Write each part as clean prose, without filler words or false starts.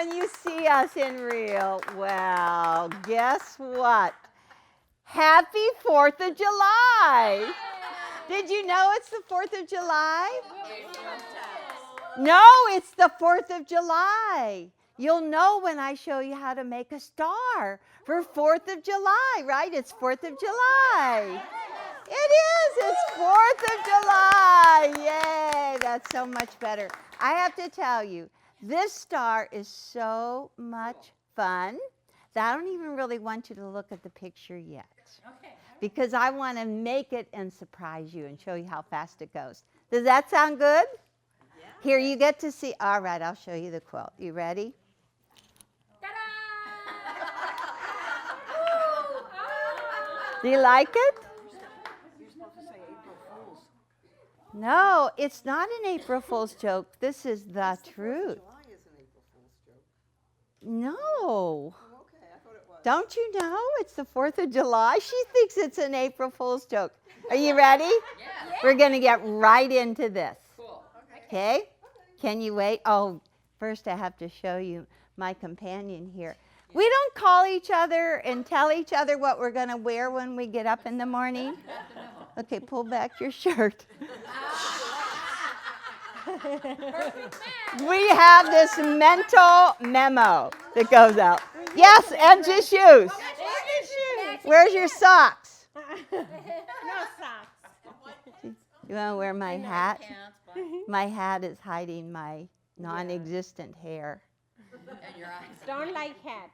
Can you see us in real? Well, guess what? Happy 4th of July. Did you know it's the 4th of July? No, it's the 4th of July. You'll know when I show you how to make a star for 4th of July, right? It's 4th of July. It is. It's 4th of July. Yay. That's so much better. I have to tell you, this star is so much fun that I don't even really want you to look at the picture yet. Okay. Because I want to make it and surprise you and show you how fast it goes. Does that sound good? Yeah. Here, you get to see. All right, I'll show you the quilt. You ready? Do you like it? You're supposed to say April Fool's. No, it's not an April Fool's joke. This is the truth. July is an April Fool's joke. No. Oh, okay, I thought it was. Don't you know it's the 4th of July? She thinks it's an April Fool's joke. Are you ready? Yeah. We're going to get right into this. Cool. Okay? Can you wait? Oh, first I have to show you my companion here. We don't call each other and tell each other what we're going to wear when we get up in the morning. Okay, pull back your shirt. We have this mental memo that goes out. Yes, and your shoes. Where's your socks? No socks. You want to wear my hat? My hat is hiding my non-existent hair. And your eyes. Don't like hats.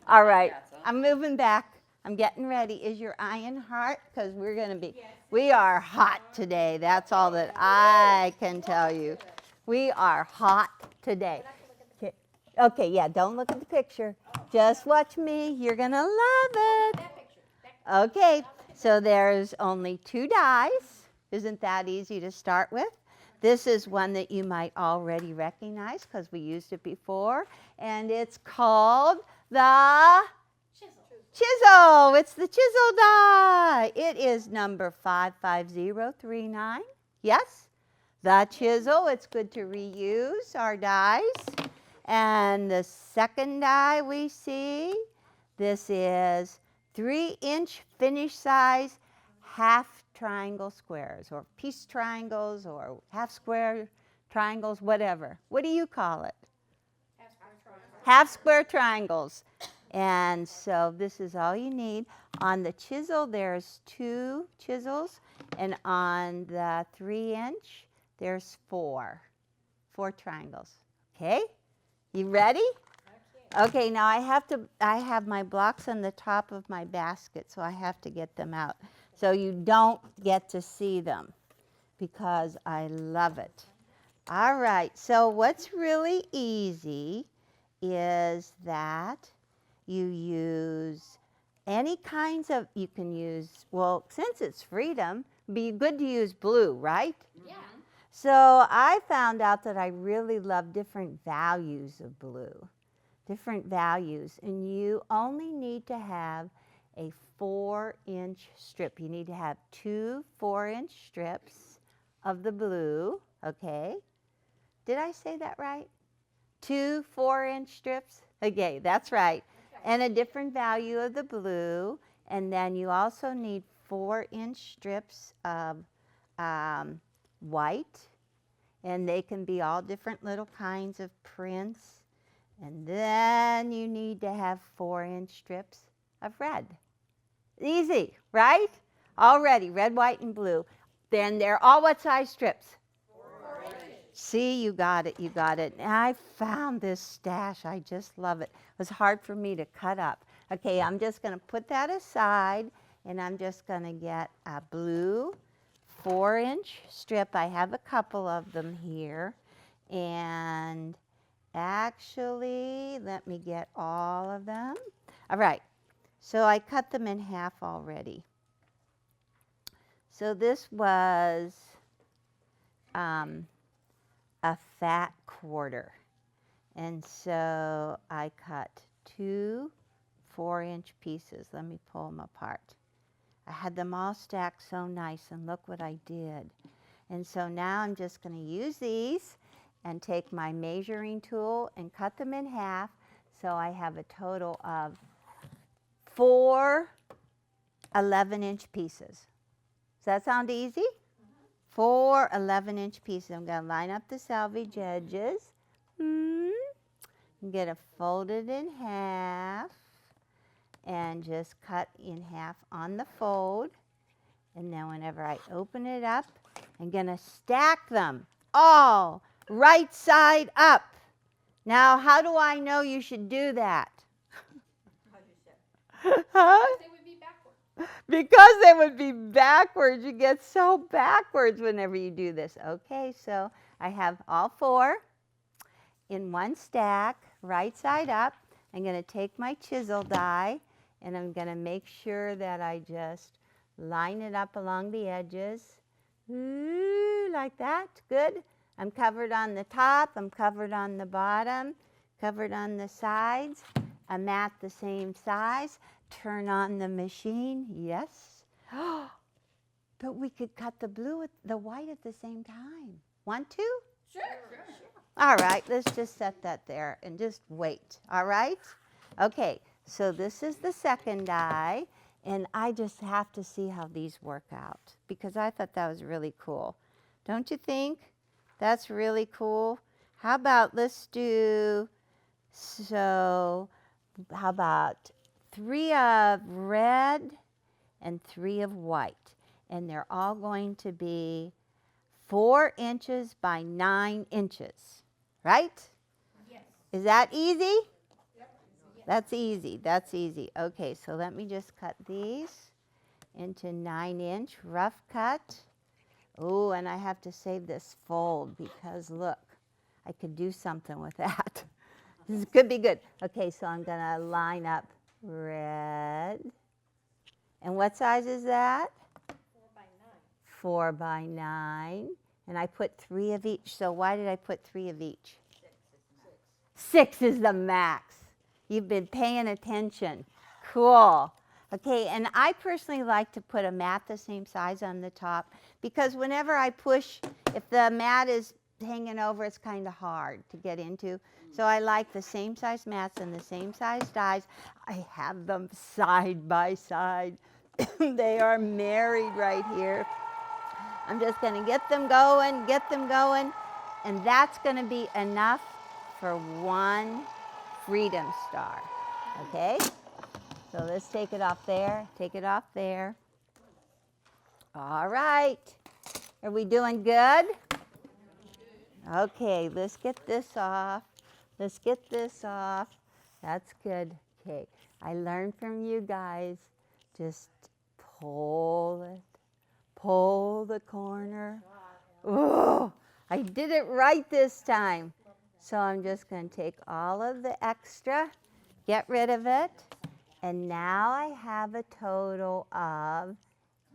All right, I'm moving back. I'm getting ready. Is your iron hot? Because we're going to be, we are hot today. That's all that I can tell you. We are hot today. Okay, yeah, don't look at the picture. Just watch me. You're going to love it. Okay, so there's only 2 dies. Isn't that easy to start with? This is one that you might already recognize because we used it before. And it's called the chisel. It's the chisel die. It is number 55039. Yes? The chisel. It's good to reuse our dies. And the second die we see, this is 3-inch finish size half triangle squares or piece triangles or half square triangles, whatever. What do you call it? Half square triangles. And so this is all you need. On the chisel, there's 2 chisels. And on the 3-inch, there's 4 triangles. Okay? You ready? Okay, now I have my blocks on the top of my basket, so I have to get them out. So you don't get to see them because I love it. All right, so what's really easy is that you use any kinds of, you can use, well, since it's freedom, it'd be good to use blue, right? Yeah. So I found out that I really love different values of blue, different values, and you only need to have a 4-inch strip. You need to have 2 4-inch strips of the blue, okay? Did I say that right? 2 4-inch strips? Okay, that's right. And a different value of the blue, and then you also need 4-inch strips of white, and they can be all different little kinds of prints. And then you need to have 4-inch strips of red. Easy, right? Already, red, white, and blue. Then they're all what size strips? 4 inches. See, you got it, you got it. And I found this stash. I just love it. It was hard for me to cut up. Okay, I'm just going to put that aside, and I'm just going to get a blue 4-inch strip. I have a couple of them here. And actually, let me get all of them. All right, so I cut them in half already. So this was a fat quarter. And so I cut 2 4-inch pieces. Let me pull them apart. I had them all stacked so nice, and look what I did. And so now I'm just going to use these, and take my measuring tool and cut them in half. So I have a total of 4 11-inch pieces. Does that sound easy? 4 11-inch pieces. I'm going to line up the selvage edges. I'm going to fold it in half and just cut in half on the fold. And then whenever I open it up, I'm going to stack them all right side up. Now, how do I know you should do that? Huh? They would be backward. Because they would be backwards. You get so backwards whenever you do this. Okay, so I have all 4 in one stack, right side up. I'm going to take my chisel die and I'm going to make sure that I just line it up along the edges. Ooh, like that. Good. I'm covered on the top. I'm covered on the bottom. Covered on the sides. A mat the same size. Turn on the machine. Yes. But we could cut the blue with the white at the same time. Want to? Sure. All right, let's just set that there and just wait. All right? Okay, so this is the second die, and I just have to see how these work out because I thought that was really cool. Don't you think? That's really cool. How about let's do, so how about 3 of red and 3 of white? And they're all going to be 4 inches by 9 inches, right? Yes. Is that easy? Yep. That's easy, that's easy. Okay, so let me just cut these into 9-inch rough cut. Oh, and I have to save this fold because look, I could do something with that. This could be good. Okay, so I'm gonna line up red. And what size is that? 4 by 9. And I put 3 of each. So why did I put 3 of each? 6 is the max. You've been paying attention. Cool. Okay, and I personally like to put a mat the same size on the top because whenever I push, if the mat is hanging over, it's kind of hard to get into. So I like the same size mats and the same size dies. I have them side by side. They are married right here. I'm just going to get them going, and that's going to be enough for 1 Freedom Star, okay? So let's take it off there, take it off there. All right, are we doing good? Okay, let's get this off. Let's get this off. That's good. Okay, I learned from you guys, just pull it. Pull the corner. Oh, I did it right this time. So I'm just going to take all of the extra, get rid of it, and now I have a total of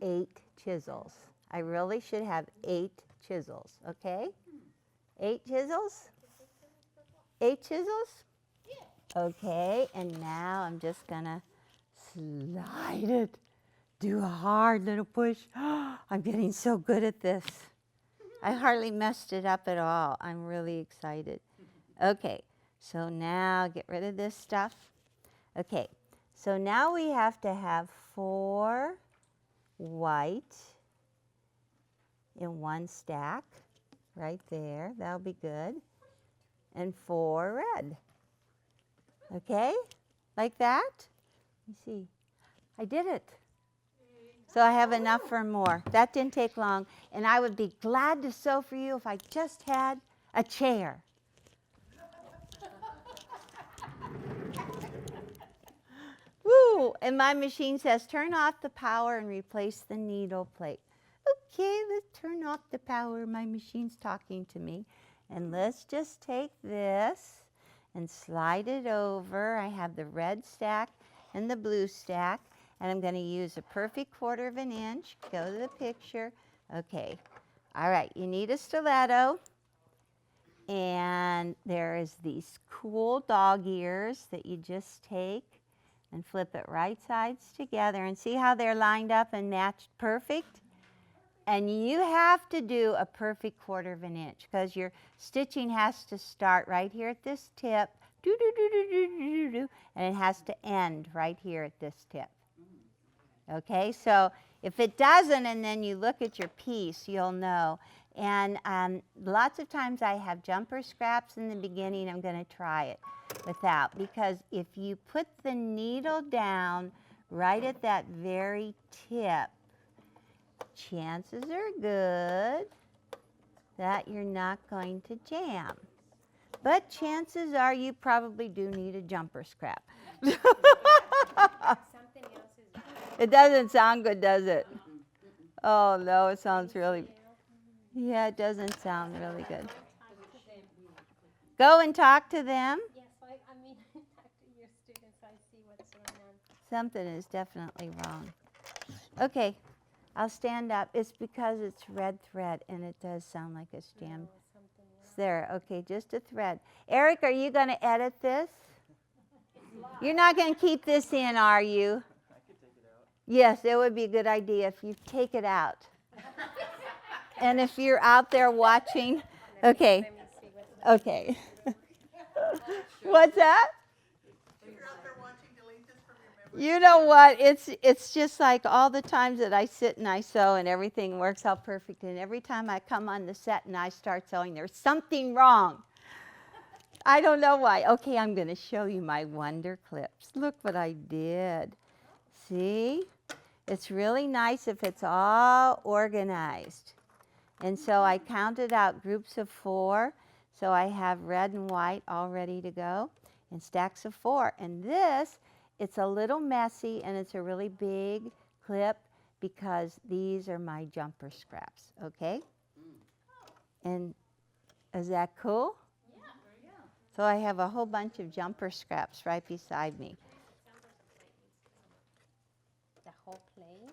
8 chisels. I really should have 8 chisels, okay? 8 chisels? 8 chisels? Okay, and now I'm just going to slide it. Do a hard little push. I'm getting so good at this. I hardly messed it up at all. I'm really excited. Okay, so now get rid of this stuff. Okay, so now we have to have 4 white in one stack, right there. That'll be good. And 4 red. Okay, like that? Let me see. I did it. So I have enough for more. That didn't take long. And I would be glad to sew for you if I just had a chair. Woo! And my machine says, turn off the power and replace the needle plate. Okay, let's turn off the power. My machine's talking to me. And let's just take this and slide it over. I have the red stack and the blue stack. And I'm going to use a perfect 1/4 of an inch. Go to the picture. Okay. All right. You need a stiletto. And there is these cool dog ears that you just take and flip it right sides together. And see how they're lined up and matched perfect? And you have to do a perfect 1/4 of an inch because your stitching has to start right here at this tip, and it has to end right here at this tip. Okay, so if it doesn't and then you look at your piece, you'll know. And lots of times I have jumper scraps in the beginning. I'm going to try it without, because if you put the needle down right at that very tip, chances are good that you're not going to jam. But chances are you probably do need a jumper scrap. Something else is It doesn't sound good, does it? Oh, no, it sounds really, yeah, it doesn't sound really good. Go and talk to them. Yes, I mean, talk to your students, I see what's going on. Something is definitely wrong. Okay, I'll stand up. It's because it's red thread and it does sound like it's jammed. It's there. Okay, just a thread. Eric, are you going to edit this? You're not going to keep this in, are you? I could take it out. Yes, it would be a good idea if you take it out. And if you're out there watching, okay, Let me see what's okay. What's that? If you're out there watching, delete this from your memory. You know what? It's just like all the times that I sit and I sew and everything works out perfect. And every time I come on the set and I start sewing, there's something wrong. I don't know why. Okay, I'm going to show you my wonder clips. Look what I did. See? It's really nice if it's all organized. And so I counted out groups of 4. So I have red and white all ready to go in stacks of 4. And this, it's a little messy and it's a really big clip because these are my jumper scraps, okay? And is that cool? Yeah. So I have a whole bunch of jumper scraps right beside me. the whole plane?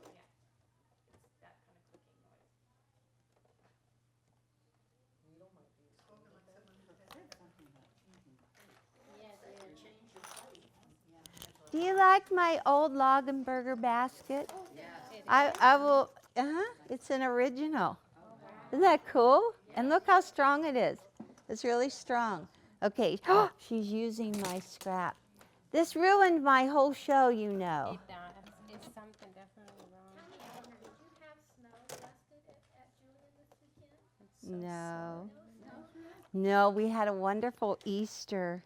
Do you like my old Lagenberger basket? I will, it's an original. Isn't that cool? And look how strong it is. It's really strong. Okay, she's using my scrap. This ruined my whole show, you know. It does. It's something definitely wrong. Did you have snow dusted at Julian this weekend? No. No, we had a wonderful Easter.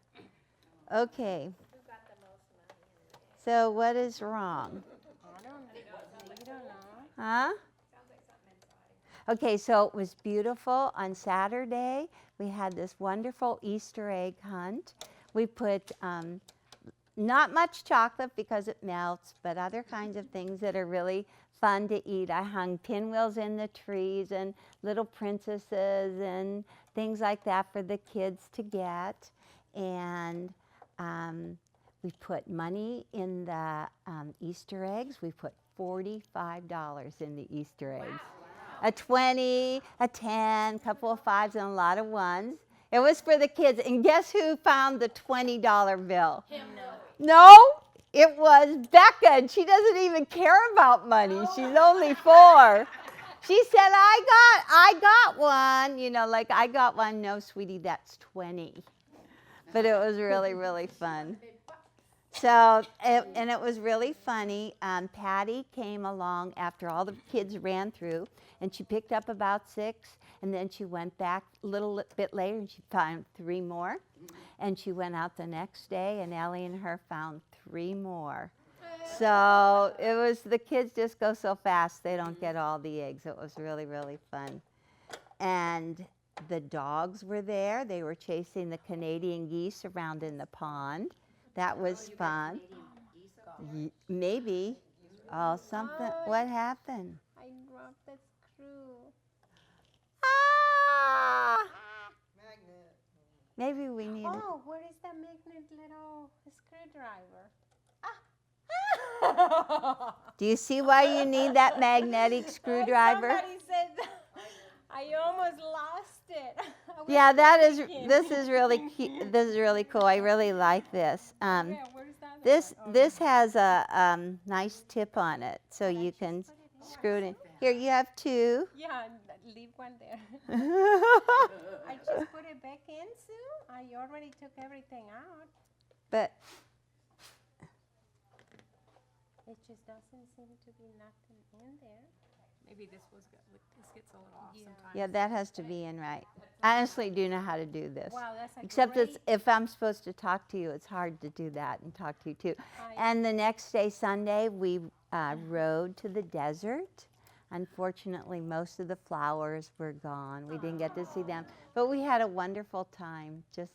Okay. Who got the most money? So what is wrong? I don't know. You don't know. Huh? Okay, so it was beautiful. On Saturday, we had this wonderful Easter egg hunt. We put not much chocolate because it melts, but other kinds of things that are really fun to eat. I hung pinwheels in the trees and little princesses and things like that for the kids to get. And we put money in the Easter eggs. We put $45 in the Easter eggs. A 20, a 10, a couple of 5s, and a lot of 1s. It was for the kids. And guess who found the $20 bill? No, it was Becca. And she doesn't even care about money. She's only 4. She said, I got one. You know, like, I got one. No, sweetie, that's 20. But it was really, really fun. So, and it was really funny. Patty came along after all the kids ran through, and she picked up about 6, and then she went back a little bit later, and she found 3 more. And she went out the next day, and Ellie and her found 3 more. So it was, the kids just go so fast, they don't get all the eggs. It was really, really fun. And the dogs were there. They were chasing the Canadian geese around in the pond. That was fun. Maybe. Oh, something. What happened? I dropped the screw. Ah! Magnet. Maybe we need it. Oh, where is that magnet little screwdriver? Do you see why you need that magnetic screwdriver? Somebody said that. I almost lost it. I was Yeah, thinking. this is really cute. This is really cool. I really like this. Yeah, where's that This one? Oh, this has a nice tip on it, so you can screw it in. Here, you have two. Yeah, leave one there. I just put it back in, Sue. I already took everything out. But It just doesn't seem to be nothing in there. Maybe this gets a little off sometimes. yeah, that has to be in right. I honestly do know how to do this. Wow, that's a Except great. it's, if I'm supposed to talk to you, it's hard to do that and talk to you too. I- And the next day, Sunday, we rode to the desert. Unfortunately, most of the flowers were gone. We didn't get to see them. But we had a wonderful time just,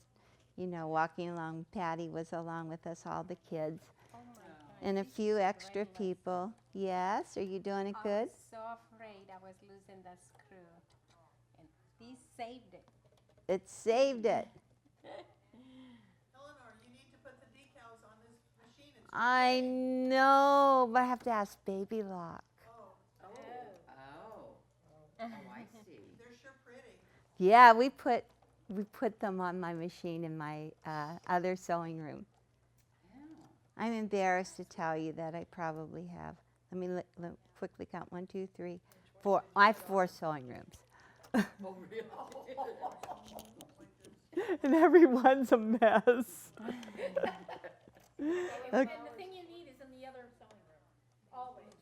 walking along. Patty was along with us, all the kids, Oh my God, and a this few is extra great. people. Yes, are you doing it I good? was so afraid I was losing the screw. And he saved it. It saved it. Eleanor, you need to put the decals on this machine. It's I know, but I have to ask Baby Lock. Oh. Oh, I see. they're sure pretty. Yeah, we put them on my machine in my other sewing room. Yeah. I'm embarrassed to tell you that I probably have. Let me quickly count. 1, 2, 3, 4. I have 4 sewing rooms. Oh, really? And everyone's a mess. And the thing you need is in the other sewing room, always.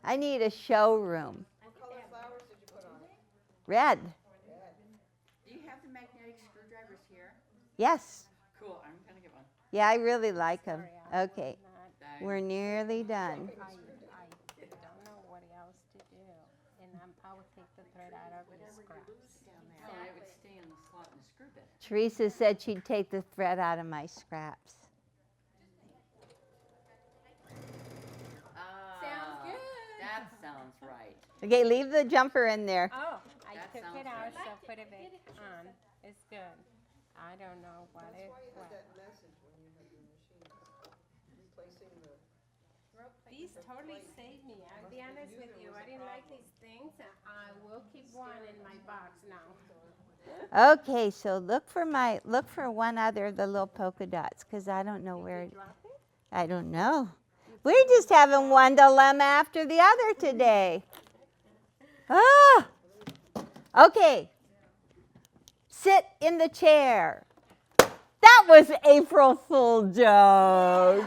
I need a showroom. What color flowers did you put on it? Red. Do you have the magnetic screwdrivers here? Yes. Cool, I'm gonna get one. Yeah, I really like them. Sorry, Okay, That- we're nearly done. I don't know what else to do. And I would take the thread out of the scraps. No, it would stay in the slot in the screw bit. Teresa said she'd take the thread out of my scraps. Sounds good. That sounds right. Okay, leave the jumper in there. Oh, I That took sounds it out, right. so put it back on. It's good. I don't know what it was. message when you had your machine replacing the. These totally saved me. I'll be honest with you. I didn't like these things. I will keep one in my box now. Okay, so look for one other of the little polka dots, because I don't know where. Drop it? I don't know. We're just having one dilemma after the other today. Ah! Okay. Sit in the chair. That was April Fool joke.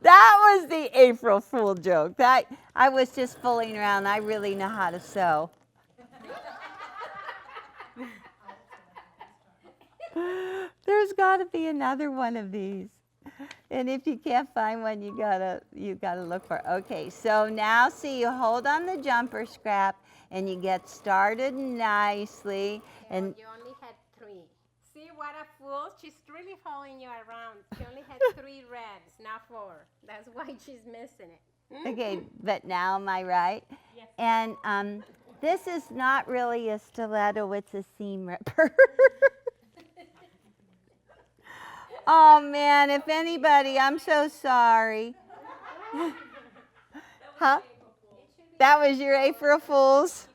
That was the April Fool joke. That I was just fooling around. I really know how to sew. There's got to be another one of these. And if you can't find one, you gotta look for it. Okay, so now see, you hold on the jumper scrap and you get started nicely. And You only had 3. See what a fool? She's really following you around. She only had 3 reds, not 4. That's why she's missing it. okay, but now am I right? Yes. And this is not really a stiletto; it's a seam ripper. Oh man, if anybody, I'm so sorry. Huh? That was your April Fools?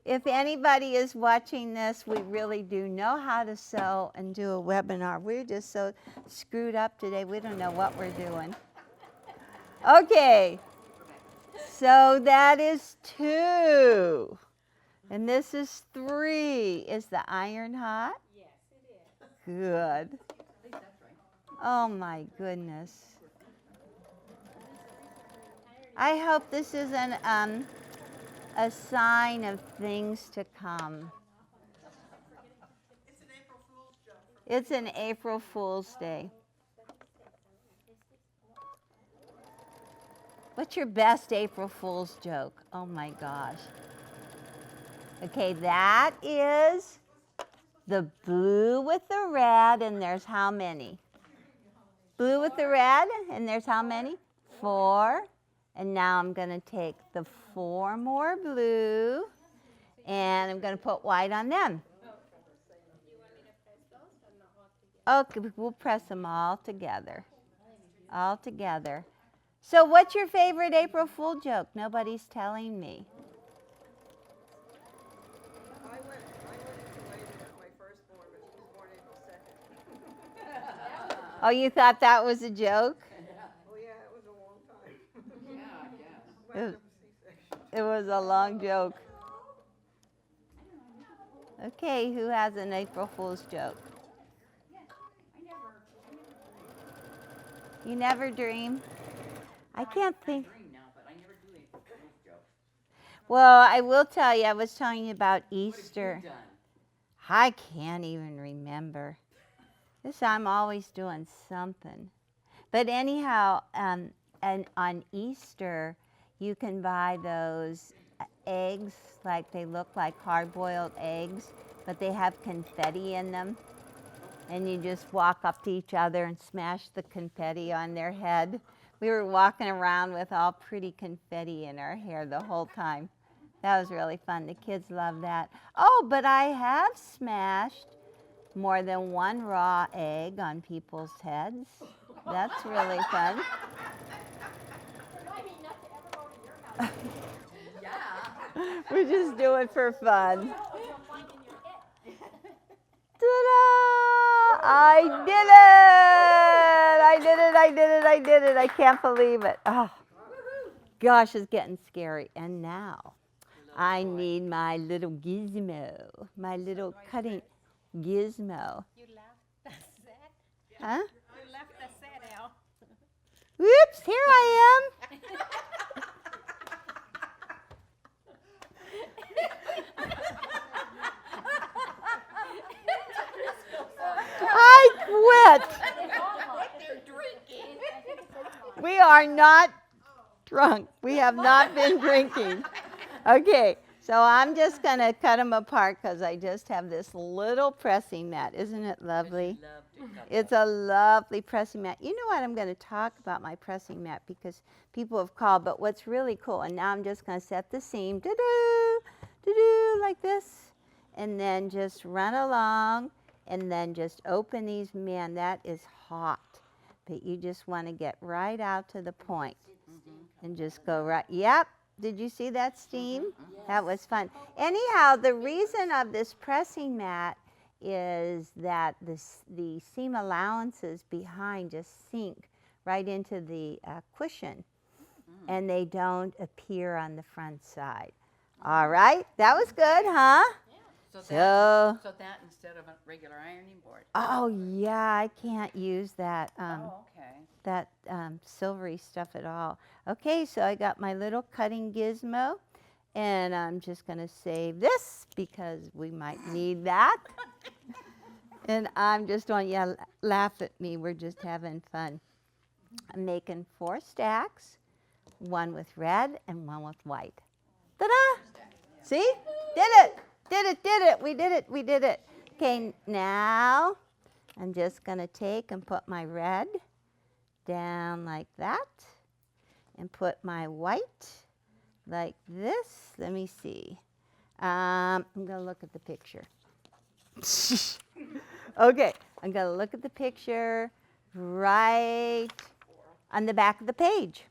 If anybody is watching this, we really do know how to sew and do a webinar. We're just so screwed up today, we don't know what we're doing. Okay, so that is 2. And this is 3. Is the iron hot? Yes, it is. Good. I think that's right. Oh my goodness. I hope this isn't a sign of things to come. It's an April Fool's joke. It's an April Fool's Day. What's your best April Fool's joke? Oh my gosh. Okay, that is the blue with the red, and there's how many? Blue with the red, and there's how many? 4. And now I'm going to take the 4 more blue, and I'm going to put white on them. Okay, we'll press them all together. All together. So what's your favorite April Fool joke? Nobody's telling me. I went into labor with my firstborn, but she was born April 2nd. Oh, you thought that was a joke? Oh yeah, it was a long time. Yeah, I guess. It, it was a long joke. Okay, who has an April Fool's joke? You never dream? I can't think. Dream now, but I never do April Fool's jokes. Well, I will tell you, I was telling you about What have Easter. you done? I can't even remember. I'm always doing something. But anyhow, and on Easter, you can buy those eggs, like they look like hard-boiled eggs, but they have confetti in them. And you just walk up to each other and smash the confetti on their head. We were walking around with all pretty confetti in our hair the whole time. That was really fun. The kids love that. Oh, but I have smashed more than one raw egg on people's heads. That's really fun. Remind me not to ever go to your house. Yeah. We just do it for fun. No, you'll find in your head. Ta-da! I did it! I did it, I did it, I did it. I can't believe it. Oh, gosh, it's getting scary. And now, I need my little gizmo, my little cutting gizmo. You left the set? Huh? You left the set, Al. Whoops, here I am. I quit. What they're drinking. We are not drunk. We have not been drinking. Okay, so I'm just going to cut them apart because I just have this little pressing mat. Isn't it lovely? It's a lovely pressing mat. You know what? I'm going to talk about my pressing mat because people have called. But what's really cool, and now I'm just going to set the seam, doo-doo, doo-doo, like this, and then just run along, and then just open these. Man, that is hot. But you just want to get right out to the point and just go right. Yep. Did you see that steam? That was fun. Anyhow, the reason of this pressing mat is that the seam allowances behind just sink right into the cushion, and they don't appear on the front side. All right, that was good, huh? So that instead of a regular ironing board. Oh yeah, I can't use that Okay. that silvery stuff at all. Okay, so I got my little cutting gizmo, and I'm just going to save this because we might need that. And I'm just on, yeah, laugh at me. We're just having fun. I'm making 4 stacks, one with red and one with white. Ta-da! See? Did it! Did it, did it. We did it, we did it. Okay, now I'm just going to take and put my red down like that and put my white like this. Let me see. I'm going to look at the picture. Okay, I'm going to look at the picture right on the back of the page.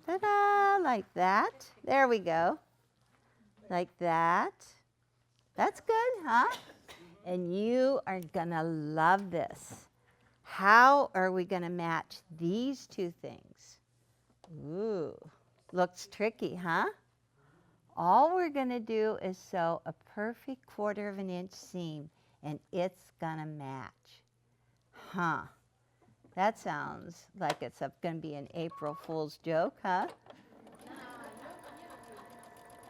Ta-da, like that. There we go. Like that. That's good, huh? And you are going to love this. How are we going to match these two things? Ooh, looks tricky, huh? All we're going to do is sew a perfect 1/4 inch seam, and it's going to match. Huh. That sounds like it's going to be an April Fool's joke, huh?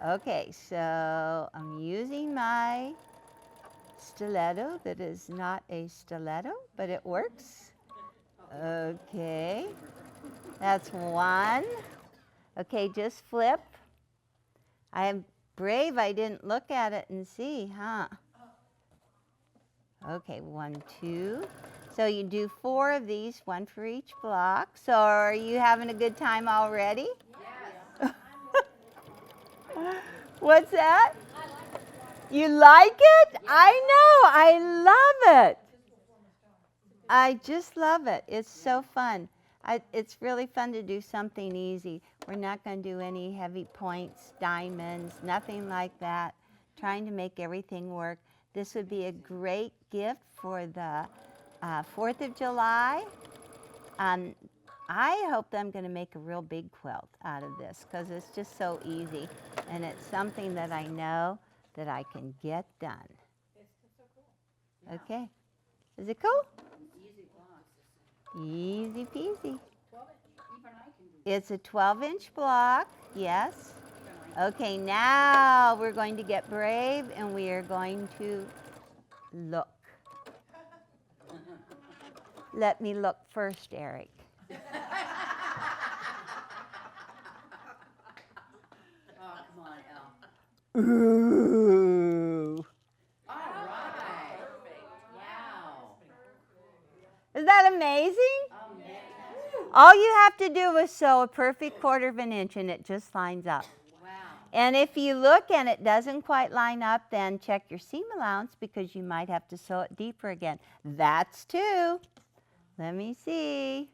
Okay, so I'm using my stiletto that is not a stiletto, but it works. Okay, that's one. Okay, just flip. I am brave, I didn't look at it and see, huh? Okay, 1, 2. So you do 4 of these, 1 for each block. So are you having a good time already? Yes. What's that? You like it? Yeah. I know, I love it. I just love it. It's so fun. It's really fun to do something easy. We're not going to do any heavy points, diamonds, nothing like that. Trying to make everything work. This would be a great gift for the 4th of July. I hope that I'm going to make a real big quilt out of this because it's just so easy. And it's something that I know that I can get done. It's so cool. Okay. Is it cool? Easy blocks. Easy peasy. 12-inch. Even I can do It's a 12-inch block, yes. Even I Okay, now we're going to get brave and we are going to look. Let me look first, Eric. Oh, come on, Elle. Ooh. All right. Wow. Is that amazing? Amazing. All you have to do is sew a perfect 1/4 of an inch and it just lines up. Wow. And if you look and it doesn't quite line up, then check your seam allowance because you might have to sew it deeper again. That's 2. Let me see.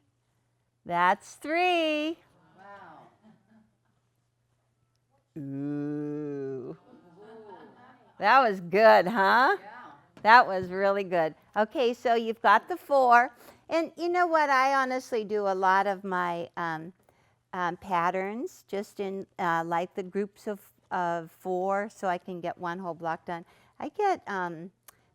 That's 3. Wow. Ooh. That was good, huh? Yeah. That was really good. Okay, so you've got the 4. And you know what? I honestly do a lot of my patterns just in like the groups of 4 so I can get one whole block done. I get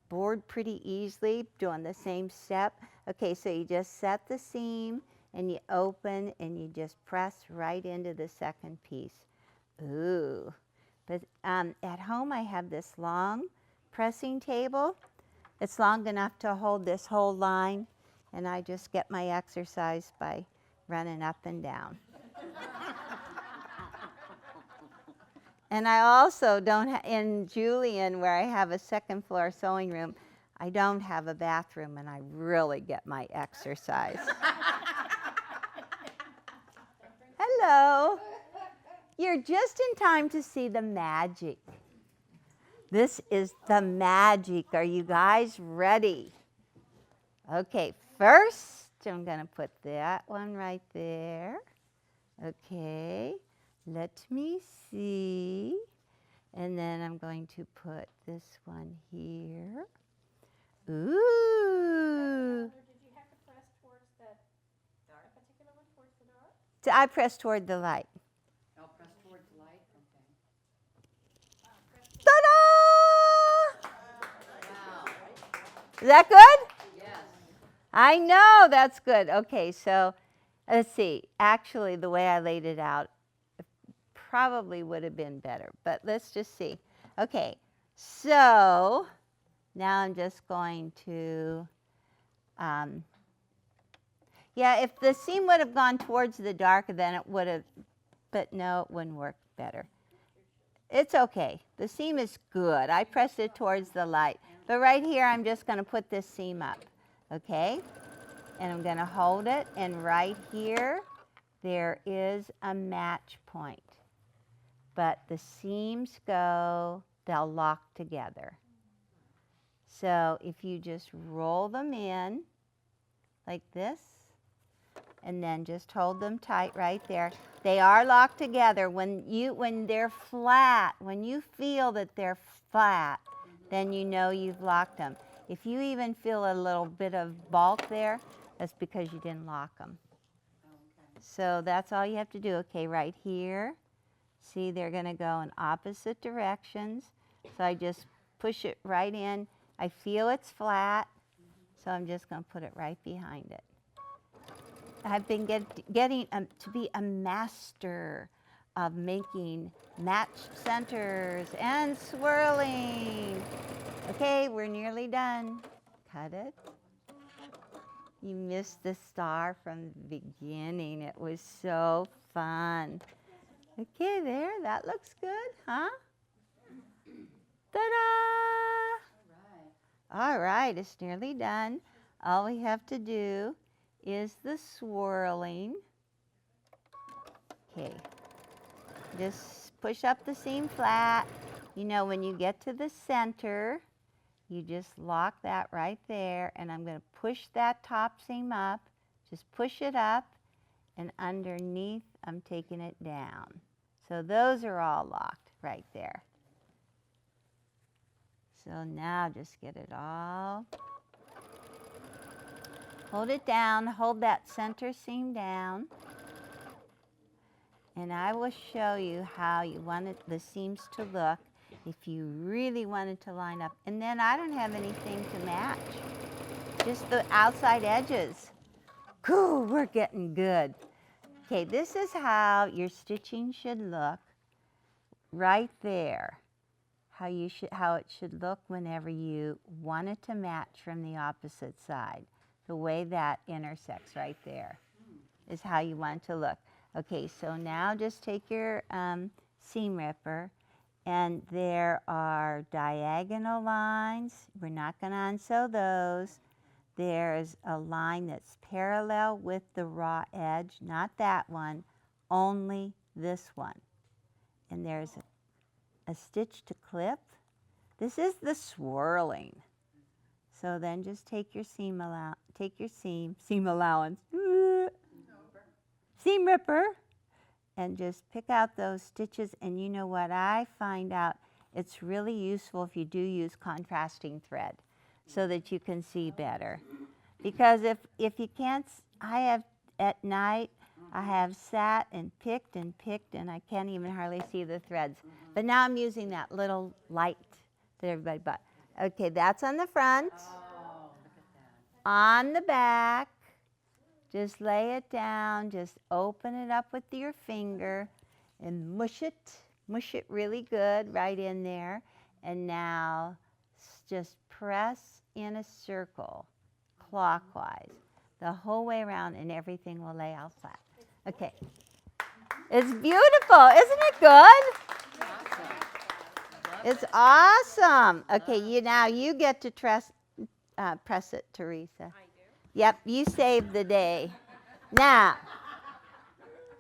bored pretty easily doing the same step. Okay, so you just set the seam and you open and you just press right into the second piece. Ooh. But at home I have this long pressing table. It's long enough to hold this whole line, and I just get my exercise by running up and down. And I also don't, in Julian, where I have a 2nd floor sewing room, I don't have a bathroom, and I really get my exercise. Hello. You're just in time to see the magic. This is the magic. Are you guys ready? Okay, first I'm going to put that one right there. Okay, let me see. And then I'm going to put this one here. Ooh. Did you have to press towards that particular one, towards the dark? I press toward the light. I'll press towards the light. Okay. Ta-da! Wow. Is that good? Yes. I know that's good. Okay, so let's see. Actually, the way I laid it out probably would have been better, but let's just see. Okay, so now I'm just going to, yeah, if the seam would have gone towards the dark, then it would have, but no, it wouldn't work better. It's okay. The seam is good. I pressed it towards the light. But right here, I'm just going to put this seam up, okay? And I'm going to hold it, and right here, there is a match point. But the seams go, they'll lock together. So if you just roll them in like this, and then just hold them tight right there. They are locked together. When they're flat, when you feel that they're flat, then you know you've locked them. If you even feel a little bit of bulk there, that's because you didn't lock them. Okay. So that's all you have to do. Okay, right here. See, they're going to go in opposite directions. So I just push it right in. I feel it's flat, so I'm just going to put it right behind it. I've been getting to be a master of making matched centers and swirling. Okay, we're nearly done. Cut it. You missed the star from the beginning. It was so fun. Okay, there, that looks good, huh? Ta-da! All right, it's nearly done. All we have to do is the swirling. Okay, just push up the seam flat. You know, when you get to the center, you just lock that right there, and I'm going to push that top seam up. Just push it up, and underneath, I'm taking it down. So those are all locked right there. So now just get it all. Hold it down, hold that center seam down. And I will show you how you want the seams to look if you really wanted to line up. And then I don't have anything to match, just the outside edges. Whew, we're getting good. Okay, this is how your stitching should look right there. How it should look whenever you want it to match from the opposite side. The way that intersects right there is how you want it to look. Okay, so now just take your seam ripper, and there are diagonal lines. We're not going to unsew those. There's a line that's parallel with the raw edge, not that one, only this one. And there's a stitch to clip. This is the swirling. So then just take your seam allowance, seam ripper, and just pick out those stitches. And you know what I find out? It's really useful if you do use contrasting thread so that you can see better. Because if you can't, I have at night, I have sat and picked and I can't even hardly see the threads. But now I'm using that little light that everybody bought. Okay, that's on the front. Oh, look at that. On the back, just lay it down, just open it up with your finger and mush it really good right in there. And now just press in a circle clockwise the whole way around and everything will lay out flat. Okay. It's beautiful, isn't it good? It's awesome. Okay, now you get to press it, Teresa. I do. Yep, you saved the day. Now,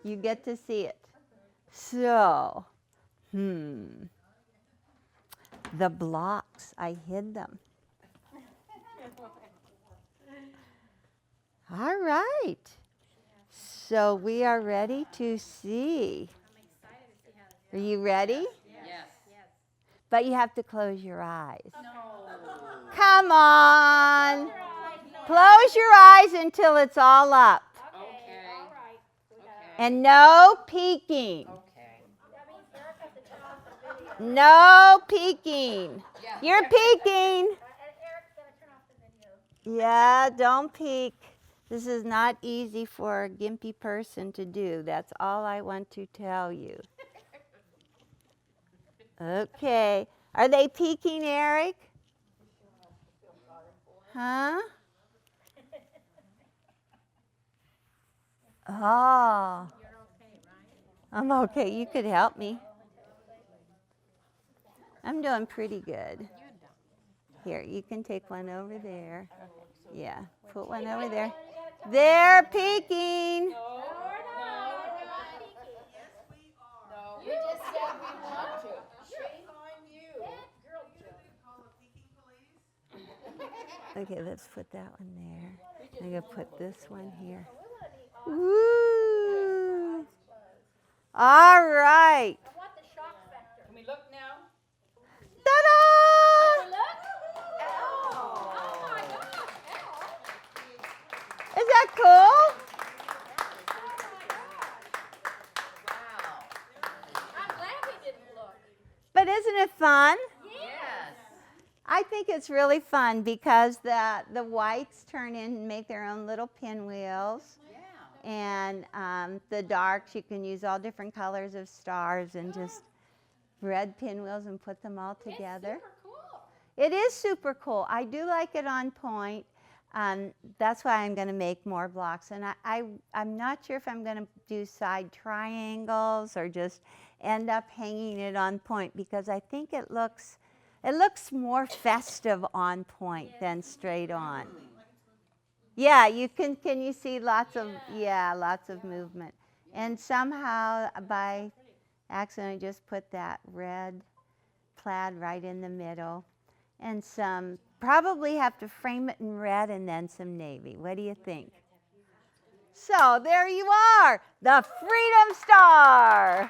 you get to see it. So, the blocks, I hid them. All right. So we are ready to see. I'm excited to see how this Are you ready? Yes. But you have to close your eyes. No. Come on. Close your eyes until it's all up. Okay. All right. Okay. And no peeking. Okay. That means Eric has to turn off the video. No peeking. Yeah. You're peeking. And Eric's gonna turn off the video. Yeah, don't peek. This is not easy for a gimpy person to do. That's all I want to tell you. Okay. Are they peeking, Eric? Huh? Oh. You're okay, right? I'm okay. You could help me. I'm doing pretty good. Here, you can take one over there. Yeah, put one over there. They're peeking. No. You just said we want to. Shame on you. call a peeking police? Okay, let's put that one there. I'm going to put this one here. Woo! All right. I want the shock factor. Can we look now? Ta-da! Oh my gosh. Is that cool? I'm glad we didn't look. But isn't it fun? Yes. I think it's really fun because the whites turn in and make their own little pinwheels. Yeah. And the darks, you can use all different colors of stars and just red pinwheels and put them all together. Super cool. It is super cool. I do like it on point. That's why I'm going to make more blocks. And I'm not sure if I'm going to do side triangles or just end up hanging it on point because I think it looks more festive on point than straight on. Yeah, you can you see lots of movement. And somehow by accident I just put that red plaid right in the middle. And some probably have to frame it in red and then some navy. What do you think? So there you are, the Freedom Star.